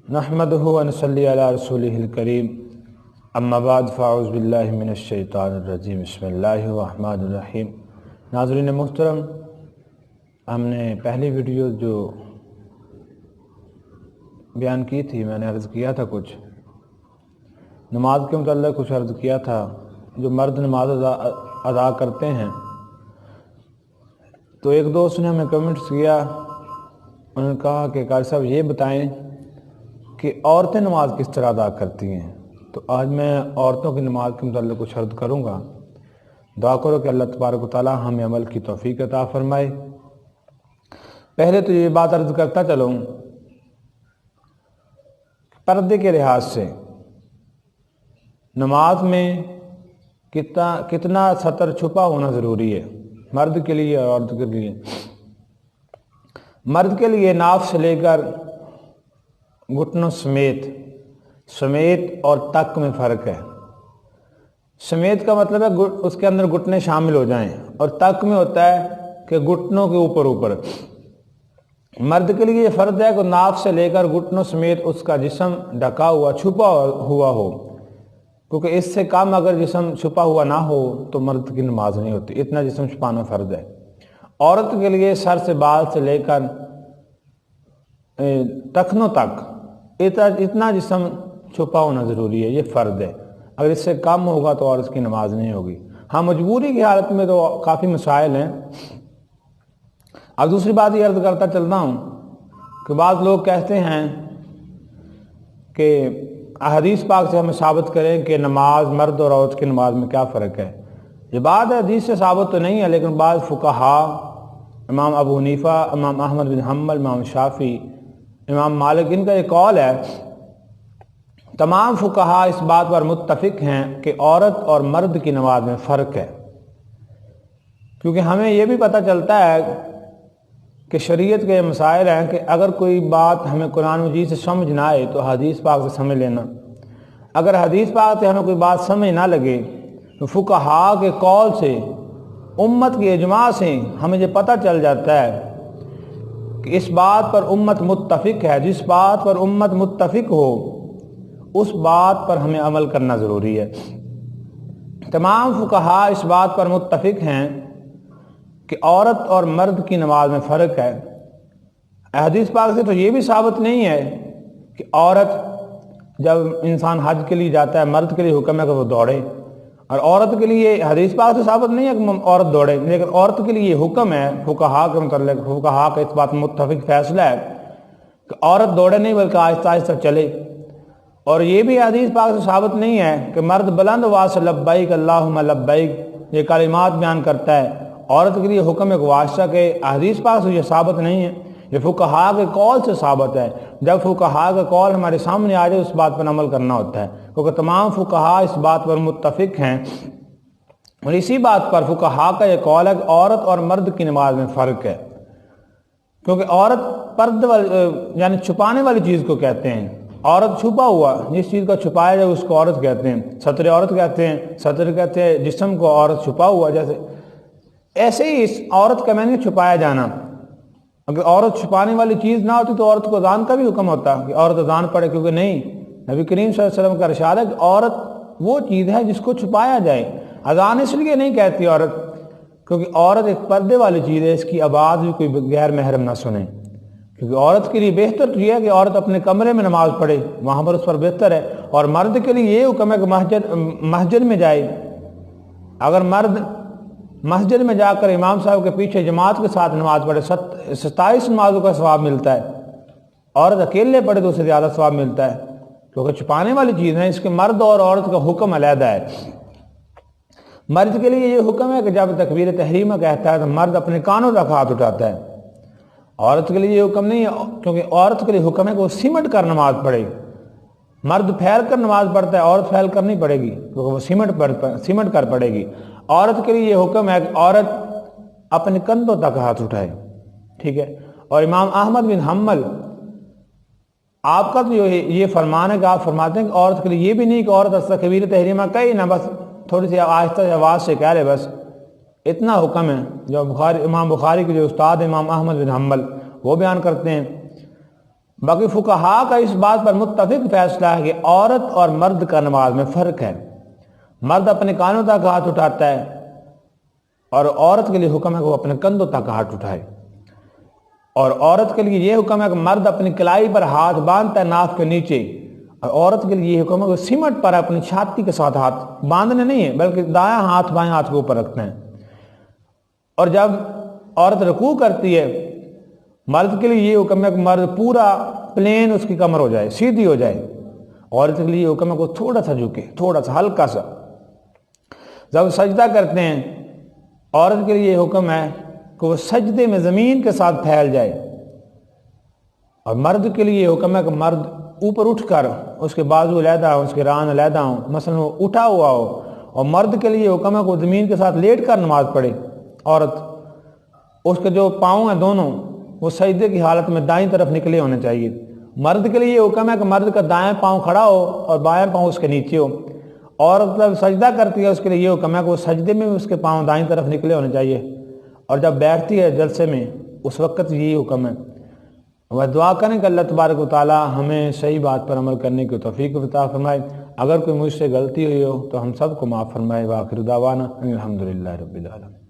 نحمدہ و نصلی علی رسولہ الکریم اما بعد فاعوذ باللہ من الشیطان الرجیم بسم اللہ الرحمن الرحیم۔ ناظرین محترم، ہم نے پہلی ویڈیو جو بیان کی تھی، میں نے عرض کیا تھا کچھ نماز کے متعلق کچھ عرض کیا تھا۔ جو مرد نماز ادا کرتے ہیں تو ایک دوست نے ہمیں کمنٹس کیا، انہوں نے کہا کہ قاری صاحب یہ بتائیں کہ عورتیں نماز کس طرح ادا کرتی ہیں۔ تو آج میں عورتوں کی نماز کے متعلق کچھ عرض کروں گا۔ دعا کرو کہ اللہ تبارک و تعالی ہمیں عمل کی توفیق عطا فرمائے۔ پہلے تو یہ بات عرض کرتا چلوں، پردے کے لحاظ سے نماز میں کتنا سطر چھپا ہونا ضروری ہے، مرد کے لیے اور عورت کے لیے۔ مرد کے لیے ناف سے لے کر گھٹنوں سمیت اور تک میں فرق ہے۔ سمیت کا مطلب ہے اس کے اندر گھٹنے شامل ہو جائیں، اور تک میں ہوتا ہے کہ گھٹنوں کے اوپر مرد کے لیے یہ فرض ہے کہ ناف سے لے کر گھٹنوں سمیت اس کا جسم ڈھکا ہوا چھپا ہوا ہو، کیونکہ اس سے کم اگر جسم چھپا ہوا نہ ہو تو مرد کی نماز نہیں ہوتی۔ اتنا جسم چھپانا فرض ہے۔ عورت کے لیے سر سے بال سے لے کر ٹخنوں تک اتنا جسم چھپا ہونا ضروری ہے، یہ فرض ہے۔ اگر اس سے کم ہوگا تو عورت کی نماز نہیں ہوگی۔ ہاں، مجبوری کی حالت میں تو کافی مسائل ہیں۔ اب دوسری بات یہ عرض کرتا چلتا ہوں کہ بعض لوگ کہتے ہیں کہ حدیث پاک سے ہمیں ثابت کریں کہ نماز مرد اور عورت کی نماز میں کیا فرق ہے۔ یہ بات حدیث سے ثابت تو نہیں ہے، لیکن بعض فقہا، امام ابو حنیفہ، امام احمد بن حنبل، امام شافعی، امام مالک، ان کا یہ قول ہے، تمام فقہا اس بات پر متفق ہیں کہ عورت اور مرد کی نماز میں فرق ہے۔ کیونکہ ہمیں یہ بھی پتہ چلتا ہے کہ شریعت کے مسائل ہیں کہ اگر کوئی بات ہمیں قرآن مجید سے سمجھ نہ آئے تو حدیث پاک سے سمجھ لینا۔ اگر حدیث پاک سے ہمیں کوئی بات سمجھ نہ لگے تو فقہا کے قول سے، امت کے اجماع سے ہمیں یہ پتہ چل جاتا ہے کہ اس بات پر امت متفق ہے۔ جس بات پر امت متفق ہو اس بات پر ہمیں عمل کرنا ضروری ہے۔ تمام فقہا اس بات پر متفق ہیں کہ عورت اور مرد کی نماز میں فرق ہے۔ حدیث پاک سے تو یہ بھی ثابت نہیں ہے کہ عورت، جب انسان حج کے لیے جاتا ہے، مرد کے لیے حکم ہے کہ وہ دوڑے، اور عورت کے لیے حدیث پاک سے ثابت نہیں ہے کہ عورت دوڑے، لیکن عورت کے لیے یہ حکم ہے۔ فقہا کے متعلق فقہا کا اس بات میں متفق فیصلہ ہے کہ عورت دوڑے نہیں بلکہ آہستہ آہستہ چلے۔ اور یہ بھی حدیث پاک سے ثابت نہیں ہے کہ مرد بلند آواز سے لبیک اللہم لبیک یہ کلمات بیان کرتا ہے، عورت کے لیے حکم ہے کہ آہستہ کہ حدیث پاک سے یہ ثابت نہیں ہے، یہ فقہا کے قول سے ثابت ہے۔ جب فقہا کا قول ہمارے سامنے آ جائے اس بات پر عمل کرنا ہوتا ہے، کیونکہ تمام فقہا اس بات پر متفق ہیں۔ اور اسی بات پر فقہا کا یہ قول ہے کہ عورت اور مرد کی نماز میں فرق ہے، کیونکہ عورت پردہ یعنی چھپانے والی چیز کو کہتے ہیں۔ عورت چھپا ہوا، جس چیز کو چھپایا جائے اس کو عورت کہتے ہیں۔ ستر عورت کہتے ہیں، ستر کہتے ہیں جسم کو، عورت چھپا ہوا، جیسے ایسے ہی اس عورت کا معنی چھپایا جانا۔ اگر عورت چھپانے والی چیز نہ ہوتی تو عورت کو اذان کا بھی حکم ہوتا کہ عورت اذان پڑھے، کیونکہ نہیں، نبی کریم صلی اللہ علیہ وسلم کا ارشاد ہے کہ عورت وہ چیز ہے جس کو چھپایا جائے۔ اذان اس لیے نہیں کہتی عورت کیونکہ عورت ایک پردے والی چیز ہے، اس کی آواز بھی کوئی غیر محرم نہ سنے، کیونکہ عورت کے لیے بہتر تو یہ ہے کہ عورت اپنے کمرے میں نماز پڑھے، وہاں پر اس پر بہتر ہے۔ اور مرد کے لیے یہ حکم ہے کہ مسجد میں جائے۔ اگر مرد مسجد میں جا کر امام صاحب کے پیچھے جماعت کے ساتھ نماز پڑھے 27 نمازوں کا ثواب ملتا ہے، عورت اکیلے پڑھے تو اسے زیادہ ثواب ملتا ہے، کیونکہ چھپانے والی چیز ہے۔ اس کے مرد اور عورت کا حکم علیحدہ ہے۔ مرد کے لیے یہ حکم ہے کہ جب تکبیر تحریمہ کہتا ہے تو مرد اپنے کانوں تک ہاتھ اٹھاتا ہے۔ عورت کے لیے یہ حکم نہیں ہے، کیونکہ عورت کے لیے حکم ہے کہ وہ سمٹ کر نماز پڑھے۔ مرد پھیل کر نماز پڑھتا ہے، عورت پھیل کر نہیں پڑھے گی کیونکہ وہ سمٹ کر پڑھے گی۔ عورت کے لیے یہ حکم ہے کہ عورت اپنے کندھوں تک ہاتھ اٹھائے، ٹھیک ہے۔ اور امام احمد بن حنبل، آپ کا تو یہ فرمان ہے کہ آپ فرماتے ہیں کہ عورت کے لیے یہ بھی نہیں کہ عورت تکبیر تحریمہ کہی نہ، بس تھوڑی سی آہستہ آواز سے کہہ لے، بس اتنا حکم ہے۔ جو امام بخاری کے جو استاد امام احمد بن حنبل وہ بیان کرتے ہیں۔ باقی فقہا کا اس بات پر متفق فیصلہ ہے کہ عورت اور مرد کا نماز میں فرق ہے. مرد اپنے کانوں تک ہاتھ اٹھاتا ہے اور عورت کے لیے حکم ہے کہ وہ اپنے کندھوں تک ہاتھ اٹھائے. اور عورت کے لیے یہ حکم ہے کہ مرد اپنی کلائی پر ہاتھ باندھتا ہے ناف کے نیچے، اور عورت کے لیے یہ حکم ہے کہ سمٹ پر اپنی چھاتی کے ساتھ ہاتھ باندھنے نہیں ہے بلکہ دایاں ہاتھ بائیں ہاتھ کے اوپر رکھنا ہے. اور جب عورت رکوع کرتی ہے مرد کے لیے یہ حکم ہے کہ مرد پورا پلین اس کی کمر ہو جائے، سیدھی ہو جائے. عورت کے لیے یہ حکم ہے کہ تھوڑا سا جھکے، تھوڑا سا ہلکا سا. جب سجدہ کرتے ہیں عورت کے لیے یہ حکم ہے کہ وہ سجدے میں زمین کے ساتھ پھیل جائے، اور مرد کے لیے یہ حکم ہے کہ مرد اوپر اٹھ کر اس کے بازو علیحدہ ہوں، اس کے ران علیحدہ ہوں، مثلا وہ اٹھا ہوا ہو. اور مرد کے لیے حکم ہے کہ وہ زمین کے ساتھ لیٹ کر نماز پڑھے. عورت اس کے جو پاؤں ہیں دونوں وہ سجدے کی حالت میں دائیں طرف نکلے ہونے چاہیے. مرد کے لیے یہ حکم ہے کہ مرد کا دائیں پاؤں کھڑا ہو اور بائیں پاؤں اس کے نیچے ہو. عورت جب سجدہ کرتی ہے اس کے لیے یہ حکم ہے کہ وہ سجدے میں بھی اس کے پاؤں دائیں طرف نکلے ہونے چاہیے. اور جب بیٹھتی ہے جلسے میں اس وقت یہی حکم ہے. وہ دعا کریں کہ اللہ تبارک و تعالی ہمیں صحیح بات پر عمل کرنے کی توفیق عطا فرمائے. اگر کوئی مجھ سے غلطی ہوئی ہو تو ہم سب کو معاف فرمائے. وآخر دعوانا الحمدللہ رب العالمین.